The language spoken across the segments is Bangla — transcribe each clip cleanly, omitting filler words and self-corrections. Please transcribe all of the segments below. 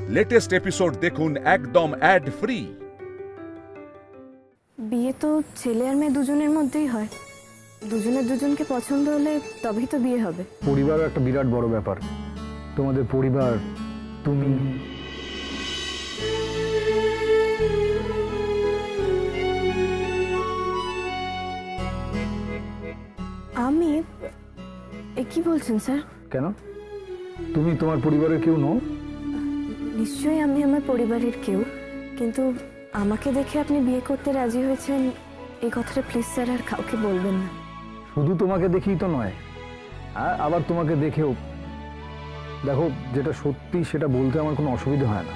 লেটেস্ট এপিসোড দেখুন একদম অ্যাড ফ্রি। বিয়ে তো ছেলে আর মেয়ে দুজনের মধ্যেই হয়। দুজনের দুজনকে পছন্দ হলে তবেই তো বিয়ে হবে। পরিবার একটা বিরাট বড় ব্যাপার। তোমাদের পরিবার, তুমি, আমি কি বলছেন স্যার? কেন তুমি তোমার পরিবারের কেউ নও? নিশ্চয়ই আমি আমার পরিবারের কেউ, কিন্তু আমাকে দেখে আপনি বিয়ে করতে রাজি হয়েছেন এই কথাটা প্লিজ স্যার আর কাউকে বলবেন না। শুধু তোমাকে দেখেই তো নয়, আবার তোমাকে দেখেও। দেখো, যেটা সত্যি সেটা বলতে আমার কোনো অসুবিধা হয় না।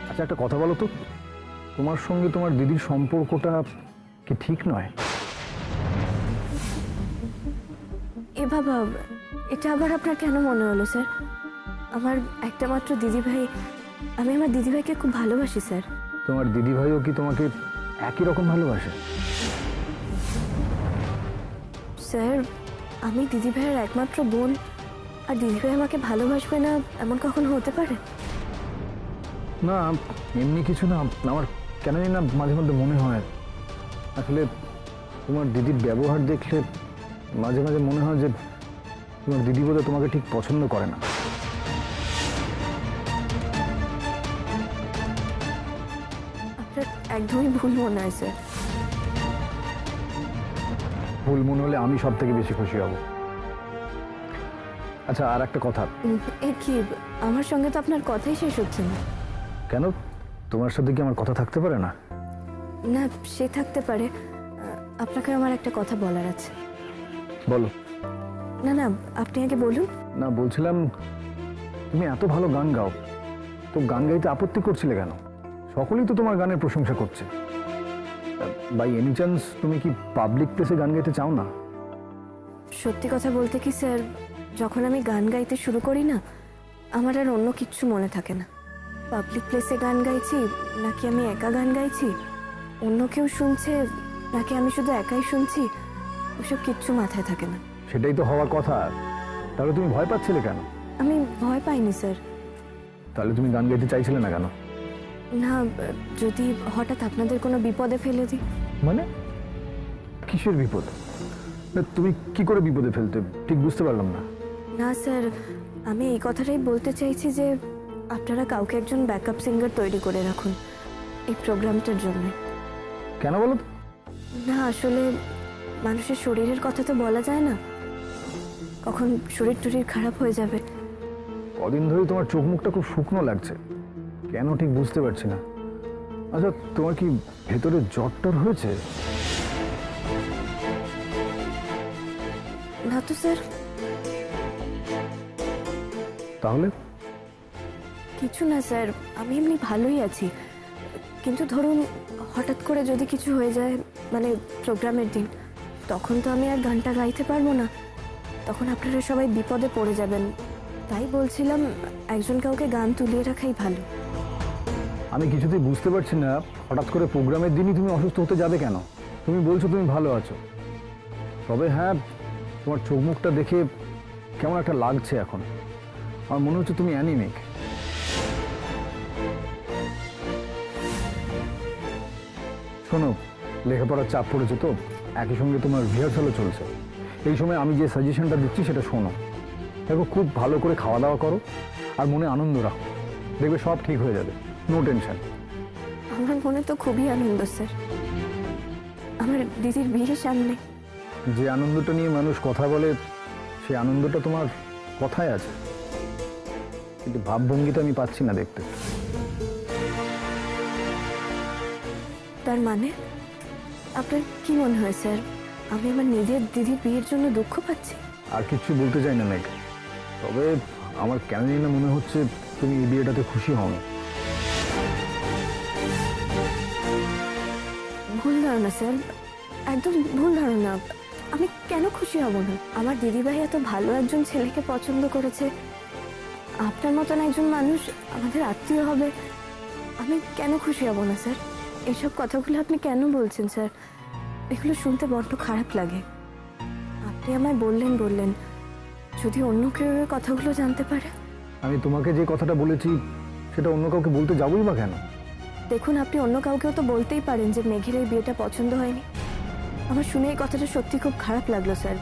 আচ্ছা, একটা কথা বলো তো, তোমার সঙ্গে তোমার দিদির সম্পর্কটা কি ঠিক নয়? এ বাবা, এটা আবার আপনার কেন মনে হলো স্যার? আমার একটা মাত্র দিদিভাই, আমি আমার দিদিভাইকে খুব ভালোবাসি স্যার। তোমার দিদিভাইও কি তোমাকে একই রকম ভালোবাসে? স্যার, আমি দিদিভাইয়ের একমাত্র বোন, আর দিদিভাই আমাকে ভালোবাসবে না এমন কখনো হতে পারে? না, এমনি কিছু না। আমার কেন জানি না মাঝে মধ্যে মনে হয়, আসলে তোমার দিদির ব্যবহার দেখলে মাঝে মাঝে মনে হয় যে তোমার দিদি বোধহয় তোমাকে ঠিক পছন্দ করে না। আপনার একদমই ভুল মনে হয় স্যার। ভুল মনে হলে আমি সব থেকে বেশি খুশি হব। আচ্ছা, আর একটা কথা। এ কি, আমার সঙ্গে তো আপনার কথাই শেষ হচ্ছে না। কেন, তোমার সাথে কি আমার কথা থাকতে পারে না? না, সে থাকতে পারে, আপনাকে আমার একটা কথা বলার আছে। বলো। না না, আপনি আগে বলুন। না, বলছিলাম তুমি এত ভালো গান গাও, তো গান গাইতে আপত্তি করছিলে কেন? সকলেই তো তোমার গানের প্রশংসা করছে। বাই এনি চান্স তুমি কি পাবলিক প্লেসে গান গাইতে চাও না? সত্যি কথা বলতে কি স্যার, যখন আমি গান গাইতে শুরু করি না, আমার আর অন্য কিচ্ছু মনে থাকে না। পাবলিক প্লেসে গান গাইছি নাকি আমি একা গান গাইছি, অন্য কেউ শুনছে নাকি আমি শুধু একাই শুনছি, ওসব কিচ্ছু মাথায় থাকে না। সেটাই তো হওয়ার কথা। তাহলে তুমি ভয় পাচ্ছিলে কেন? আমি ভয় পাইনি স্যার। তাহলে তুমি গান গাইতে চাইছিলে না কেন? না, যদি হঠাৎ আপনাদের কোনো বিপদে ফেলে দিই। মানে কিসের বিপদ? না, তুমি কি করে বিপদে ফেলতে, ঠিক বুঝতে পারলাম না। না স্যার, আমি এই কথাটাই বলতে চাইছি যে আপনারা কাউকে একজন ব্যাকআপ সিঙ্গার তৈরি করে রাখুন এই প্রোগ্রামটার জন্য। কেন বলো তো? না, আসলে মানুষের শরীরের কথা তো বলা যায় না, কখন শরীর টরীর খারাপ হয়ে যাবে। কদিন ধরে তোমার চোখ মুখটা খুব শুকনো লাগছে, কেন ঠিক বুঝতে পারছি না। আচ্ছা, তোমার কি ভেতরে জ্বর হয়েছে? না তো স্যার। তাহলে? কিছু না স্যার, আমি এমনি ভালোই আছি, কিন্তু ধরুন হঠাৎ করে যদি কিছু হয়ে যায়, মানে প্রোগ্রামের দিন, তখন তো আমি আর গানটা গাইতে পারবো না, তখন আপনারা সবাই বিপদে পড়ে যাবেন। তাই বলছিলাম একজন কাউকে গান তুলিয়ে রাখাই ভালো। আমি কিছুতেই বুঝতে পারছি না, হঠাৎ করে প্রোগ্রামের দিনই তুমি অসুস্থ হতে যাবে কেন? তুমি বলছো তুমি ভালো আছো। তবে হ্যাঁ, তোমার চোখ মুখটা দেখে কেমন একটা লাগছে এখন। আমার মনে হচ্ছে তুমি অ্যানিমিক। শোনো, লেখাপড়ার চাপ পড়েছে তো, একই সঙ্গে তোমার রিহার্সালও চলছে। এই সময় আমি যে সাজেশনটা দিচ্ছি সেটা শোনো। দেখো, খুব ভালো করে খাওয়া দাওয়া করো আর মনে আনন্দ রাখো, দেখবে সব ঠিক হয়ে যাবে। No tension. আমার মনে তো খুবই আনন্দ স্যার, আমার দিদির বিয়ের সামনে। যে আনন্দটা নিয়ে মানুষ কথা বলে, সেই আনন্দটা তোমার কথায় আছে, কিন্তু ভাবভঙ্গিটা আমি পাচ্ছি না দেখতে। তার মানে আপনার কি মনে হয় স্যার, আমি আমার নিজের দিদির বিয়ের জন্য দুঃখ পাচ্ছি? আর কিচ্ছু বলতে চাই না মেঘ, তবে আমার কেন জানি না মনে হচ্ছে তুমি এই বিয়েটাতে খুশি হও না। ভুল ধারণা স্যার, একদম ভুল ধারণা। আমি কেন খুশি হব না? আমার দিদিভাই এত ভালো একজন ছেলেকে পছন্দ করেছে, আপনার মতন একজন মানুষ আমাদের আত্মীয় হবে, আমি কেন খুশি হব না স্যার? এসব কথাগুলো আপনি কেন বলছেন স্যার? এগুলো শুনতে বড্ড খারাপ লাগে। আপনি আমায় বললেন, যদি অন্য কেউ কথাগুলো জানতে পারে। আমি তোমাকে যে কথাটা বলেছি সেটা অন্য কাউকে বলতে যাবোই বা কেন? দেখুন, আপনি অন্য কাউকেও তো বলতেই পারেন যে মেঘের এই বিয়েটা পছন্দ হয়নি। আমার শুনে এই কথাটা সত্যি খুব খারাপ লাগলো স্যার।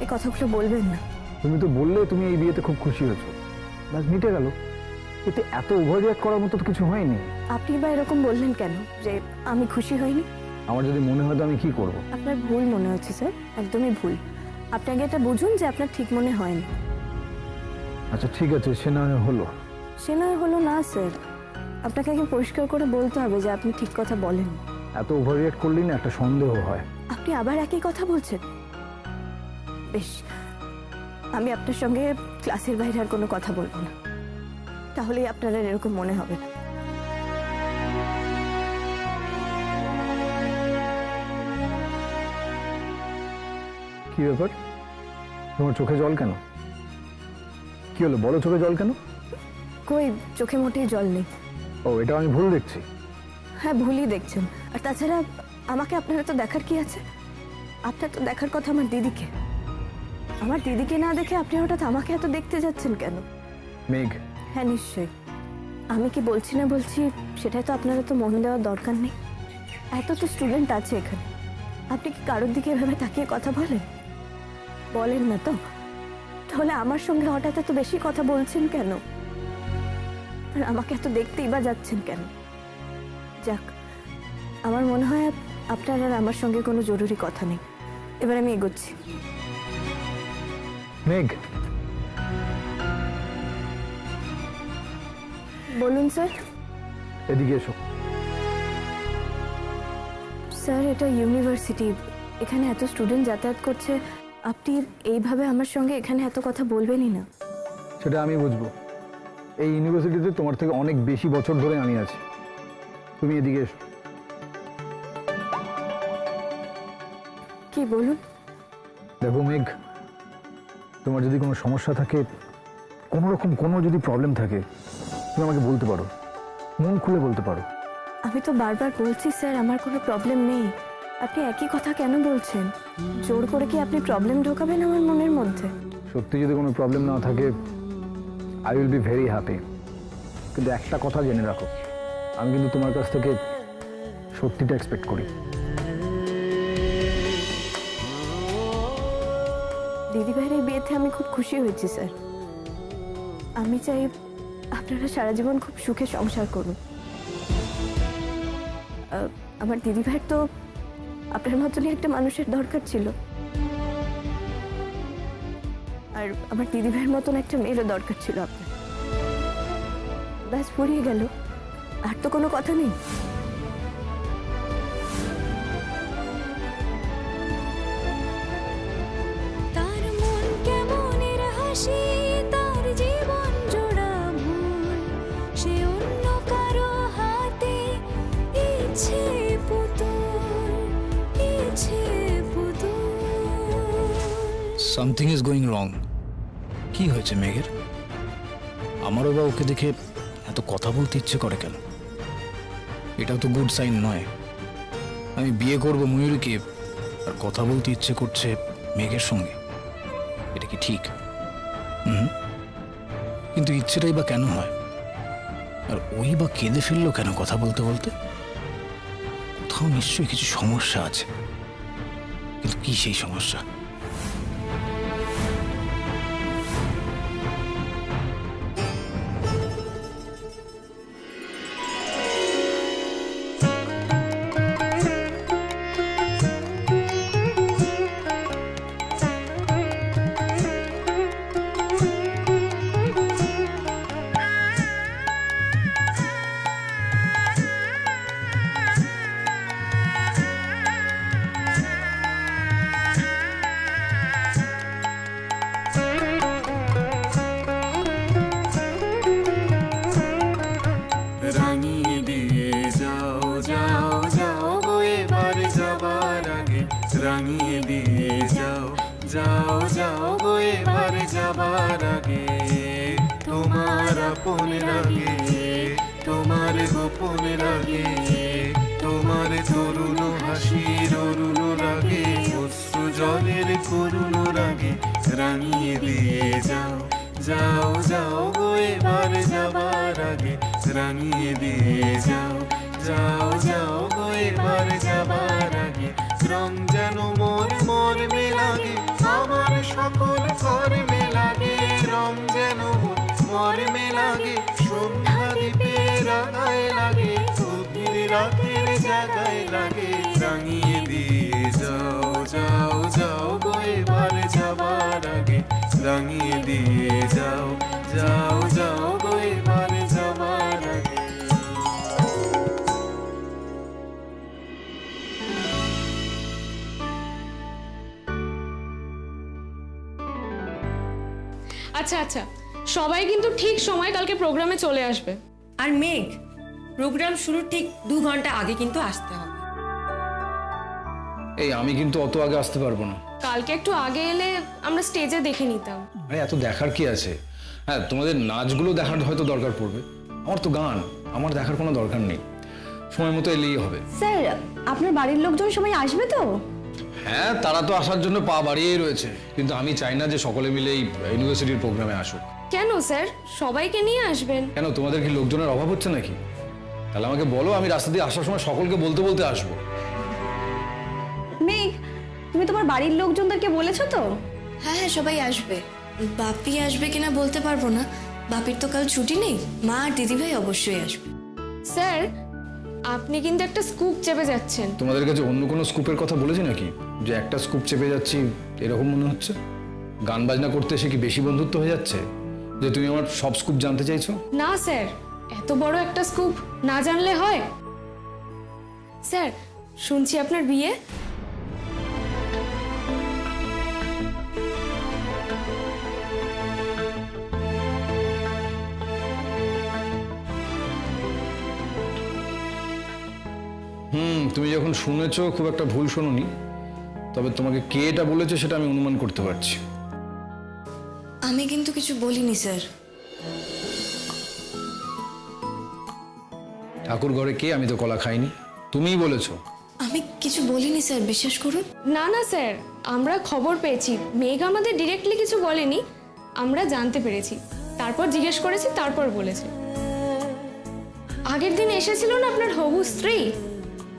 এই কথাগুলো বলবেন না। তুমি তো বললে তুমি এই বিয়েতে খুব খুশি হয়েছো, ব্যাস মিটে গেল। এতে এত ওভার রিঅ্যাক্ট করার মতো তো কিছু হয়নি। আপনি বা এরকম বললেন কেন যে আমি খুশি হইনি? আমার যদি মনে হয় তো আমি কি করব? আপনার ভুল মনে হচ্ছে স্যার, একদমই ভুল। আপনাকে এটা বুঝুন যে আপনার ঠিক মনে হয়নি। আচ্ছা ঠিক আছে, সে না হয় হলো। সে নয় হলো না স্যার, আপনাকে আগে পরিষ্কার করে বলতে হবে যে আপনি ঠিক কথা বলেন। এত ওভার রিঅ্যাক্ট করলেই না একটা সন্দেহ হয়। আপনি আবার একই কথা বলছেন। বেশ, আমি আপনার সঙ্গে ক্লাসের বাইরে আর কোনো কথা বলবো না, তাহলেই আপনার আর এরকম মনে হবে না। কি ব্যাপার, তোমার চোখে জল কেন? কি হলো বলো, চোখে জল কেন? কই, চোখে মোটেই জল নেই। ও, এটা আমি ভুল দেখছি। হ্যাঁ, ভুলই দেখছেন। আর তাছাড়া আমাকে আপনারা তো দেখার কি আছে? আপনার তো দেখার কথা আমার দিদিকে। আমার দিদিকে না দেখে আপনি হঠাৎ আমাকে এত দেখতে যাচ্ছেন কেন? মেঘ, হ্যাঁ নিশ্চয়ই। আমি কি বলছি না বলছি সেটাই তো আপনারা তো মন দেওয়ার দরকার নেই। এত তো স্টুডেন্ট আছে এখানে, আপনি কি কারোর দিকে এভাবে তাকিয়ে কথা বলেন? বলেন না তো। তাহলে আমার সঙ্গে হঠাৎ এত বেশি কথা বলছেন কেন? আর আমাকে এত দেখতেই বা যাচ্ছেন কেন? যাক, আমার মনে হয় আপনার আর আমার সঙ্গে কোনো জরুরি কথা নেই। এবার আমি এগোচ্ছি। মেঘ, বলুন স্যার। এদিকে এসো। স্যার, এটা ইউনিভার্সিটি, এখানে এত স্টুডেন্ট যাতায়াত করছে, আপনি এইভাবে আমার সঙ্গে এখানে এত কথা বলবেনই না। সেটা আমি বুঝবো। এই ইউনিভার্সিটিতে তোমার থেকে অনেক বেশি বছর ধরে আমি আছি। তুমি এদিকে এসো। কি বলুন? দেখো মেঘ, তোমার যদি কোনো সমস্যা থাকে, কোনো রকম কোনো যদি প্রবলেম থাকে, তুমি আমাকে বলতে পারো, মন খুলে বলতে পারো। আমি তো বারবার বলছি স্যার আমার কোনো প্রবলেম নেই। আপনি একই কথা কেন বলছেন? জোর করে কি আপনি প্রবলেম ঢোকাবেন আমার মনের মধ্যে? সত্যি যদি কোনো প্রবলেম না থাকে, I will be very happy. কিন্তু একটা কথা জেনে রাখো, আমি কিন্তু তোমার কাছ থেকে সত্যিটা এক্সপেক্ট করি। দিদিভাইয়ের এই বিয়েতে আমি খুব খুশি হয়েছি স্যার। আমি চাই আপনারা সারা জীবন খুব সুখে সংসার করুন। আমার দিদিভাইয়ের তো আপনার মতনই একটা মানুষের দরকার ছিল, আর আমার দিদিভাইয়ের মতন একটা মেয়েরও দরকার ছিল আপনার। ব্যাস, ফুরিয়ে গেল, আর তো কোনো কথা নেই। তার মন কেমনের হাসি, তার জীবন জোড়া ভুল, সে অন্য কারো হাতে ইচ্ছে পুতুল, ইচ্ছে পুতুল। সামথিং ইজ গোয়িং রং। কি হয়েছে মেঘের? আমারও বা ওকে দেখে এত কথা বলতে ইচ্ছে করে কেন? এটাও তো গুড সাইন নয়। আমি বিয়ে করব ময়ূরীকে, আর কথা বলতে ইচ্ছে করছে মেঘের সঙ্গে। এটা কি ঠিক? কিন্তু ইচ্ছেটাই বা কেন হয়? আর ওই বা কেঁদে ফেললো কেন কথা বলতে বলতে? কোথাও নিশ্চয়ই কিছু সমস্যা আছে, কিন্তু কি সেই সমস্যা? রাঙিয়ে দিয়ে যাও যাও যাও গো এবার যাবার আগে, রাঙিয়ে দিয়ে যাও যাও যাও গো এবার যাবার আগে। তোমার আপন লাগে, তোমার গোপন লাগে, তোমার তরুণ হাসির অরুণ রাগে, অশ্রু জলের করুণ রাগে। রাঙিয়ে দিয়ে যাও যাও যাও গো এবার যাবার আগে রাঙিয়ে দিয়ে যাও, যাও যাও গো এবার যাবার আগে রং যেন মোর মর্মে লাগে, আমার সকল কর্মে লাগে রং যেন মোর মর্মে লাগে, সন্ধ্যা দ্বীপের আগায় লাগে, গভীর রাতের জায়গায় লাগে, রাঙিয়ে দিয়ে যাও, যাও যাও গো এবার যাবার আগে রাঙিয়ে দিয়ে যাও, যাও যাও গো এবার যাবার আগে। আচ্ছা আচ্ছা, সবাই কিন্তু ঠিক সময় কালকে প্রোগ্রামে চলে আসবে। আর মেঘ, প্রোগ্রাম শুরুর ঠিক 2 ঘন্টা আগে কিন্তু আসতে হবে। এই আমি কিন্তু অত আগে আসতে পারবো না। কালকে একটু আগে এলে আমরা স্টেজে দেখে নিতাম। আরে এত দেখার কি আছে? হ্যাঁ, তোমাদের নাচগুলো দেখার হয়তো দরকার পড়বে, আমার তো গান, আমার দেখার কোনো দরকার নেই। সময় মতো এলেই হবে। স্যার, আপনার বাড়ির লোকজন সবাই আসবে তো? হ্যাঁ, তারা তো আসার জন্য পা বাড়িয়েই রয়েছে, কিন্তু আমি চাই না যে সকলে মিলে এই ইউনিভার্সিটির প্রোগ্রামে আসুক। কেন স্যার, সবাইকে নিয়ে আসবেন। কেন, তোমাদের কি লোকজনের অভাব হচ্ছে নাকি? তাহলে আমাকে বলো, আমি রাস্তা দিয়ে আসার সময় সকলকে বলতে বলতে আসবো। মেঘ, তুমি তোমার বাড়ির লোকজনদেরকে বলেছো তো? হ্যাঁ হ্যাঁ, সবাই আসবে। বাপি আসবে কিনা বলতে পারবো না, বাপির তো কাল ছুটি নেই। মা আর দিদিভাই অবশ্যই আসবে। স্যার, আপনি কিন্তু একটা স্কুপ চেপে যাচ্ছেন। তোমাদের কাছে অন্য কোনো স্কুপের কথা বলেছি নাকি, যে একটা স্কুপ চেপে যাচ্ছি এরকম মনে হচ্ছে? গান বাজনা করতে এসে কি বেশি বন্ধুত্ব হয়ে যাচ্ছে যে তুমি আমার সব স্কুপ জানতে চাইছো? না স্যার, এত বড় একটা স্কুপ না জানলে হয়? স্যার, শুনছি আপনার বিয়ে। তুমি যখন শুনেছো খুব একটা ভুল শোনোনি, তবে তোমাকে কে এটা বলেছে সেটা আমি অনুমান করতে পারছি। আমি কিন্তু কিছু বলিনি স্যার। ঠাকুর ঘরে কে? আমি তো কলা খাইনি, তুমিই বলেছো। আমি কিছু বলিনি স্যার, বিশ্বাস করুন। না না স্যার, আমরা খবর পেয়েছি, মেঘ আমাদের ডিরেক্টলি কিছু বলেনি, আমরা জানতে পেরেছি, তারপর জিজ্ঞেস করেছি, তারপর বলেছে। আগের দিন এসেছিল না আপনার হবু স্ত্রী,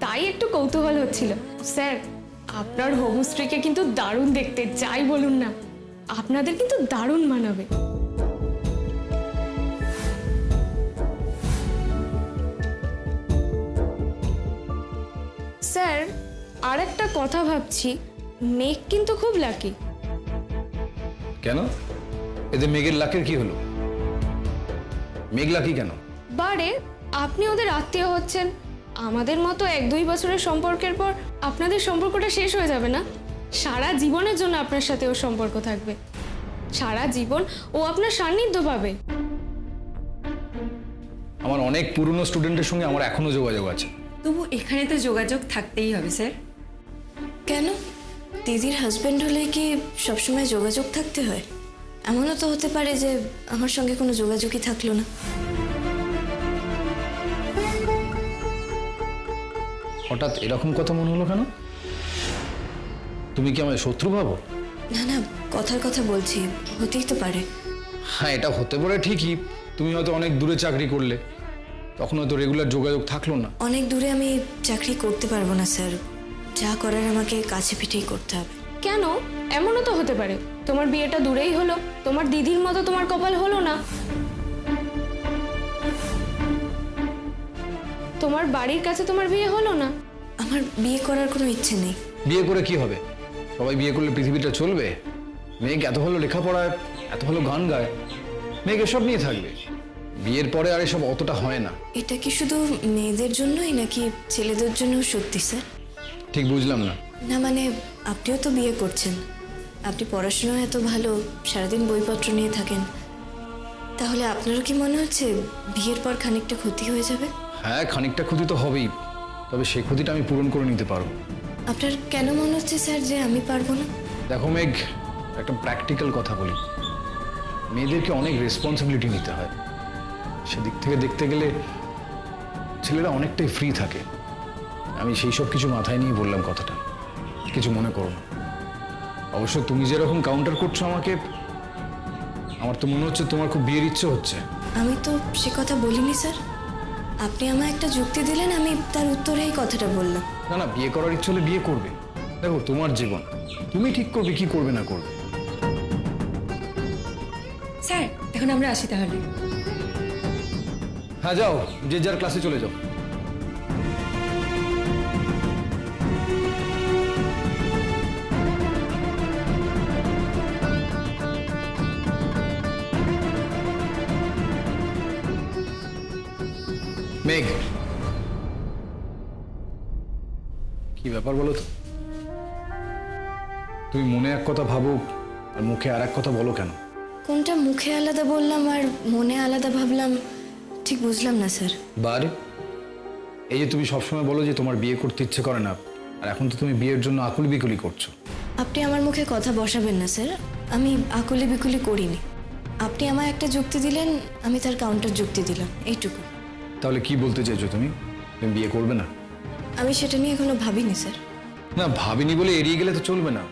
তাই একটু কৌতূহল হচ্ছিল। স্যার, আপনার হবু স্ত্রীকে কিন্তু দারুণ দেখতে, যাই বলুন না, আপনাদের কিন্তু দারুণ মানাবে। স্যার, আর একটা কথা ভাবছি, মেঘ কিন্তু খুব লাকি। কেন? এতে মেঘের লাকের কি হলো? মেঘ লাকি কেন? বারে, আপনি ওদের আত্মীয় হচ্ছেন, আমাদের মতো 1-2 বছরের সম্পর্কের পর আপনাদের সম্পর্কটা শেষ হয়ে যাবে না? সারা জীবনের জন্য আপনার সাথে ওর সম্পর্ক থাকবে, সারা জীবন ও আপনার সান্নিধ্য পাবে। আমার অনেক পুরনো স্টুডেন্টের সঙ্গে আমার এখনো যোগাযোগ আছে। তবু এখানে তো যোগাযোগ থাকতেই হবে স্যার। কেন? দিদির হাজবেন্ড হলে কি সবসময় যোগাযোগ থাকতে হয়? এমনও তো হতে পারে যে আমার সঙ্গে কোনো যোগাযোগই থাকলো না। হঠাৎ এরকম কথা মনে হলো কেন? তুমি কি আমায় শত্রু ভাবো? না না, কথার কথা বলছি, হতেই তো পারে। হ্যাঁ, এটা হতে পারে ঠিকই। তুমি হয়তো অনেক দূরে চাকরি করলে, তখন হয়তো রেগুলার যোগাযোগ থাকলো না। অনেক দূরে আমি চাকরি করতে পারবো না স্যার, যা করার আমাকে কাছে পিঠেই করতে হবে। কেন? এমনও তো হতে পারে তোমার বিয়েটা দূরেই হলো, তোমার দিদির মতো তোমার কপাল হলো না। তোমার বাড়ির কাছে তোমার বিয়ে হলো না। আমার বিয়ে করার কোনো ইচ্ছে নেই। বিয়ে করে কি হবে? সবাই বিয়ে করলে পৃথিবীটা চলবে? মেঘ এত ভালো লেখাপড়ায়, এত ভালো গান গায়, মেঘ এসব নিয়ে থাকবে। বিয়ের পরে আর এসব অতটা হয় না। এটা কি শুধু মেয়েদের জন্যই নাকি ছেলেদের জন্য সত্যি স্যার? ঠিক বুঝলাম না। না মানে, আপনিও তো বিয়ে করছেন, আপনি পড়াশোনায় এত ভালো, সারাদিন বইপত্র নিয়ে থাকেন, তাহলে আপনারও কি মনে হচ্ছে বিয়ের পর খানিকটা ক্ষতি হয়ে যাবে? হ্যাঁ, খানিকটা ক্ষতি তো হবেই, তবে সেই ক্ষতিটা আমি পূরণ করে নিতে পারবো। আপনার কেন মনে হচ্ছে স্যার যে আমি পারবো না? দেখো মেঘ, একটা প্র্যাকটিক্যাল কথা বলি, মেয়েদেরকে অনেক রেসপন্সিবিলিটি নিতে হয়। সেদিক থেকে দেখতে গেলে ছেলেরা অনেকটাই ফ্রি থাকে। আমি সেই সব কিছু মাথায় নিয়ে বললাম কথাটা, কিছু মনে করো না। অবশ্য তুমি যেরকম কাউন্টার করছো আমাকে, আমার তো মনে হচ্ছে তোমার খুব বিয়ের ইচ্ছে হচ্ছে। আমি তো সে কথা বলিনি স্যার। আপনি আমায় একটা যুক্তি দিলেন, আমি তার উত্তরে এই কথাটা বললাম। না না, বিয়ে করার ইচ্ছে হলে বিয়ে করবে। দেখো, তোমার জীবন, তুমি ঠিক করবে কি করবে না করবে। স্যার এখন আমরা আসি তাহলে। হ্যাঁ যাও, যে যার ক্লাসে চলে যাও। মেঘ, কি ব্যাপার বলো তো? তুমি মনে এক কথা ভাবো আর মুখে আর এক কথা বলো কেন? কোনটা মুখে আলাদা বললাম আর মনে আলাদা ভাবলাম ঠিক বুঝলাম না স্যার। বারে, এই যে তুমি সবসময় বলো যে তোমার বিয়ে করতে ইচ্ছে করে না, আর এখন তো তুমি বিয়ের জন্য আকুলি বিকুলি করছো। আপনি আমার মুখে কথা বসাবেন না স্যার। আমি আকুলি বিকুলি করিনি। আপনি আমায় একটা যুক্তি দিলেন, আমি তার কাউন্টার যুক্তি দিলাম, এইটুকু। তাহলে কি বলতে চাইছো তুমি? তুমি বিয়ে করবে না? আমি সেটা নিয়ে এখনো ভাবিনি স্যার। না, ভাবিনি বলে এড়িয়ে গেলে তো চলবে না।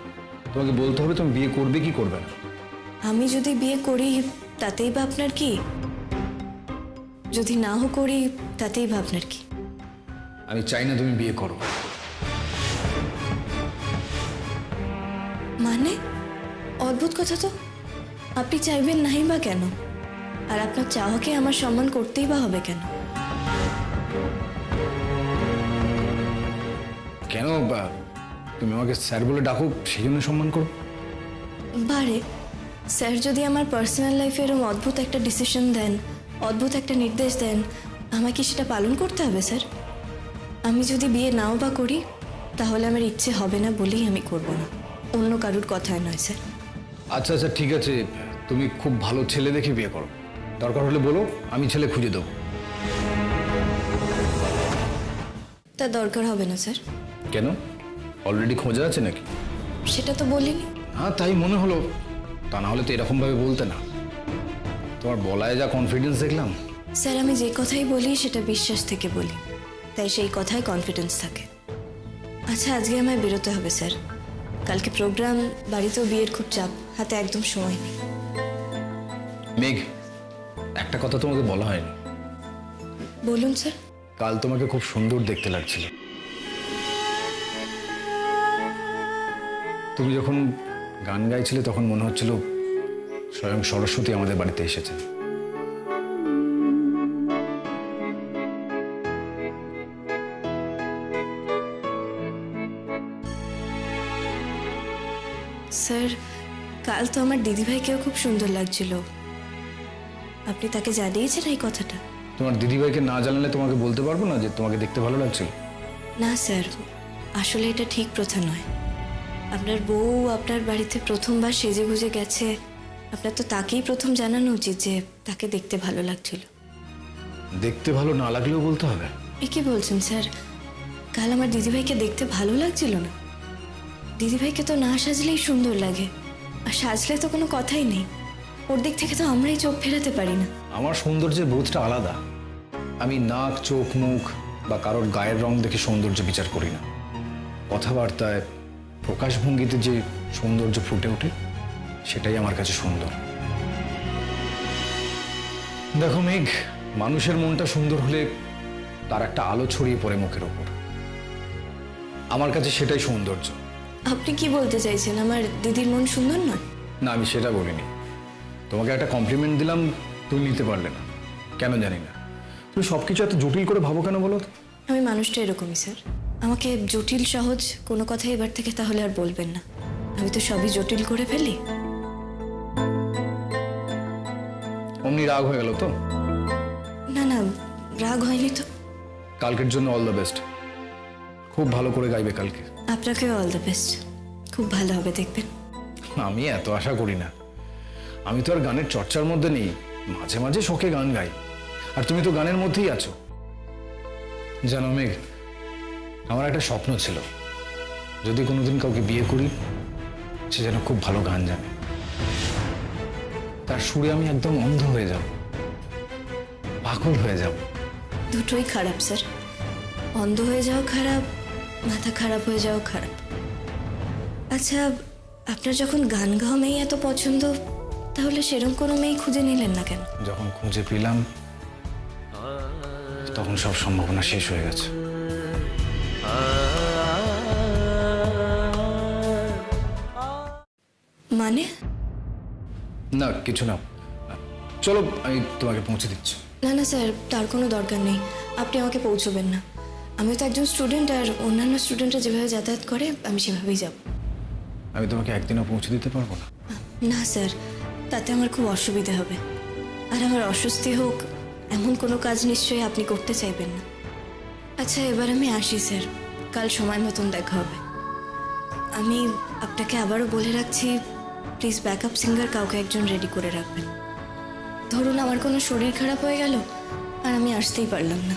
তোমাকে বলতে হবে তুমি বিয়ে করবে কি করবে না। আমি যদি বিয়ে করি তাতেই বা আপনার কি, যদি নাও করি তাতেই বা আপনার কি? আমি চাই না তুমি বিয়ে করো। মানে অদ্ভুত কথা তো। আপনি চাইবেন নাই বা কেন? আর আপনার চাওয়াকে আমার সম্মান করতেই বা হবে কেন? কেন? তুমি আমাকে স্যার বলে ডাকো, সেই জন্য সম্মান করো। বারে, স্যার যদি আমার পার্সোনাল লাইফে এরকম অদ্ভুত একটা ডিসিশন দেন, অদ্ভুত একটা নির্দেশ দেন, আমাকে সেটা পালন করতে হবে স্যার। আমি যদি বিয়ে নাও বা করি তাহলে আমার ইচ্ছে হবে না বলেই আমি করব না, অন্য কারুর কথায় নয় স্যার। আচ্ছা আচ্ছা, ঠিক আছে, তুমি খুব ভালো ছেলে দেখে বিয়ে করো। দরকার হলে বলো, আমি ছেলে খুঁজে দেবো। তা দরকার হবে না স্যার। কেন? অলরেডি খোঁজা আছে নাকি? সেটা তো বলিনি। হ্যাঁ, তাই মনে হলো। তা না হলে তো এরকমভাবে বলতে না। তোমার বলায় যা কনফিডেন্স দেখলাম। স্যার আমি যে কথাই বলি সেটা বিশ্বাস থেকে বলি, তাই সেই কথায় কনফিডেন্স থাকে। আচ্ছা আজকে আমায় বেরোতে হবে স্যার, কালকে প্রোগ্রাম, বাড়িতেও বিয়ের খুব চাপ, হাতে একদম সময় নেই। মেঘ, একটা কথা তোমাকে বলা হয়নি। বলুন স্যার। কাল তোমাকে খুব সুন্দর দেখতে লাগছিল। তুমি যখন গান গাইছিলে তখন মনে হচ্ছিল স্বয়ং সরস্বতী আমাদের বাড়িতে এসেছে। স্যার কাল তো আমার দিদিভাইকেও খুব সুন্দর লাগছিল। আপনি তাকে জানিয়েছেন এই কথাটা? তোমার দিদিভাইকে না জানালে তোমাকে বলতে পারবো না যে তোমাকে দেখতে ভালো লাগছিল? না স্যার, আসলে এটা ঠিক প্রথা নয়। আপনার বউ আপনার বাড়িতে প্রথমবার সেজে গুজে গেছে, আপনার তো তাকেই প্রথম জানানো উচিত যে তাকে দেখতে ভালো লাগছিল। দেখতে ভালো না লাগলেও বলতে হবে? এ কি বলছেন স্যার? কাল আমার দিদিভাইকে দেখতে ভালো লাগছিল না? দিদিভাইকে তো না সাজলেই সুন্দর লাগে, আর সাজলে তো কোনো কথাই নেই। ওর দিক থেকে তো আমরাই চোখ ফেরাতে পারি না। আমার সৌন্দর্যের বোধটা আলাদা। আমি নাক, চোখ, মুখ বা কারোর গায়ের রং দেখে সৌন্দর্য বিচার করি না। কথাবার্তায়, প্রকাশভঙ্গিতে যে সৌন্দর্য ফুটে ওঠে সেটাই আমার কাছে সুন্দর। দেখো মেঘ, মানুষের মনটা সুন্দর হলে তার একটা আলো ছড়িয়ে পড়ে মুখের ওপর। আমার কাছে সেটাই সৌন্দর্য। আপনি কি বলতে চাইছেন, আমার দিদির মন সুন্দর নয়? না, আমি সেটা বলিনি। তোমাকে একটা কমপ্লিমেন্ট দিলাম, তুমি নিতে পারলে না, কেন জানি না। তুমি সবকিছু এত জটিল করে ভাবো কেন বলো তো? আমি মানুষটা এরকমই স্যার। আমাকে জটিল সহজ কোনো কথা এবার থেকে তাহলে আর বলবেন না। আমি তো সবই জটিল করে ফেলি। অমনি রাগ হয়ে গেল তো? না না, রাগ হয়নি তো। কালকের জন্য অল দ্য বেস্ট। খুব ভালো করে গাইবে কালকে। আপনাকেও অল দ্য বেস্ট। খুব ভালো হবে দেখবেন। আমি এত আশা করি না। আমি তো আর গানের চর্চার মধ্যে নেই, মাঝে মাঝে শখে গান গাই। আর তুমি তো গানের মধ্যেই আছো। জানো মেঘ, আমার একটা স্বপ্ন ছিল, যদি কোনোদিন কাউকে বিয়ে করি সে যেন খুব ভালো গান জানে। তার সুরে আমি একদম অন্ধ হয়ে যাব, পাগল হয়ে যাব। দুটোই খারাপ স্যার। অন্ধ হয়ে যাওয়া খারাপ, মাথা খারাপ হয়ে যাওয়া খারাপ। আচ্ছা আপনার যখন গান গাওয়া মেয়ে এত পছন্দ, তাহলে সেরকম কোনো মেয়ে খুঁজে নিলেন না কেন? যখন খুঁজে পেলাম তখন সব সম্ভাবনা শেষ হয়ে গেছে। মানে? না কিছু না, চলো আমি তোমাকে পৌঁছে দিচ্ছি। না না স্যার, তার কোনো দরকার নেই। আপনি আমাকে পৌঁছবেন না। আমি তো একজন স্টুডেন্ট, আর অন্যান্য স্টুডেন্টরা যেভাবে যাতায়াত করে আমি সেভাবেই যাব। আমি তোমাকে একদিনও পৌঁছে দিতে পারবো না। না স্যার, তাতে আমার খুব অসুবিধা হবে। আর আমার অস্বস্তি হোক এমন কোনো কাজ নিশ্চয়ই আপনি করতে চাইবেন না। আচ্ছা, এবার আমি আসি স্যার, কাল সময় মতন দেখা হবে। আমি আপনাকে আবারও বলে রাখছি, প্লিজ ব্যাকআপ সিঙ্গার কাউকে একজন রেডি করে রাখবেন। ধরুন আমার কোনো শরীর খারাপ হয়ে গেল আর আমি আসতেই পারলাম না,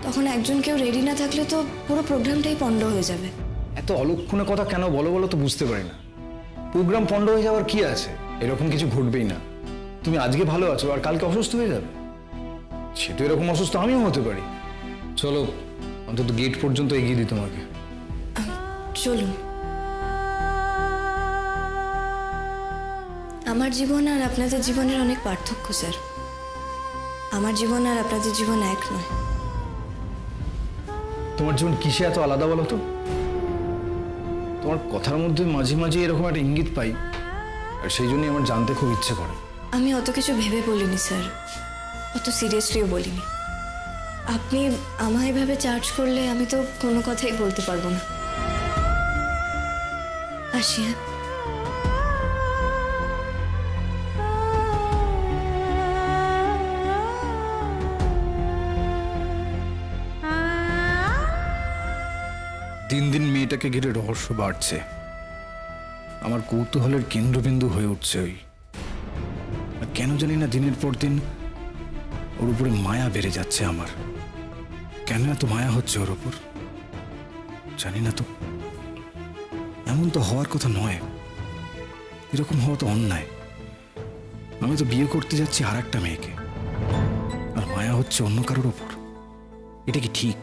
তখন একজন কেউ রেডি না থাকলে তো পুরো প্রোগ্রামটাই পণ্ড হয়ে যাবে। এত অলক্ষণে কথা কেন বলো বলো তো বুঝতে পারি না। প্রোগ্রাম পণ্ড হয়ে যাওয়ার কি আছে? এরকম কিছু ঘটবেই না। তুমি আজকে ভালো আছো আর কালকে অসুস্থ হয়ে যাবে। সে তো এরকম অসুস্থ আমিও হতে পারি। চলো অন্তত গেট পর্যন্ত এগিয়ে দিই তোমাকে। চলুন। আমার জীবন আর আপনাদের জীবনের অনেক পার্থক্য স্যার। আমার জীবন আর আপনাদের জীবন এক নয়। তোমার জীবন কিসে এত আলাদা বলো তো? তোমার কথার মধ্যে মাঝে মাঝে এরকম একটা ইঙ্গিত পাই, আর সেই জন্যই আমার জানতে খুব ইচ্ছে করে। আমি অত কিছু ভেবে বলিনি স্যার, অত সিরিয়াসলিও বলিনি। আপনি আমায় এভাবে চার্জ করলে আমি তো কোনো কথাই বলতে পারবো না। আসি। হ্যাঁ, দিন দিন মেয়েটাকে ঘিরে রহস্য বাড়ছে। আমার কৌতূহলের কেন্দ্রবিন্দু হয়ে উঠছে ওই। আর কেন জানি না দিনের পর দিন ওর উপরে মায়া বেড়ে যাচ্ছে আমার। কেন এত মায়া হচ্ছে ওর উপর জানি না তো। এমন তো হওয়ার কথা নয়, এরকম হওয়া তো অন্যায়। আমি তো বিয়ে করতে যাচ্ছি আর একটা মেয়েকে, আর মায়া হচ্ছে অন্য কারোর ওপর। এটা কি ঠিক?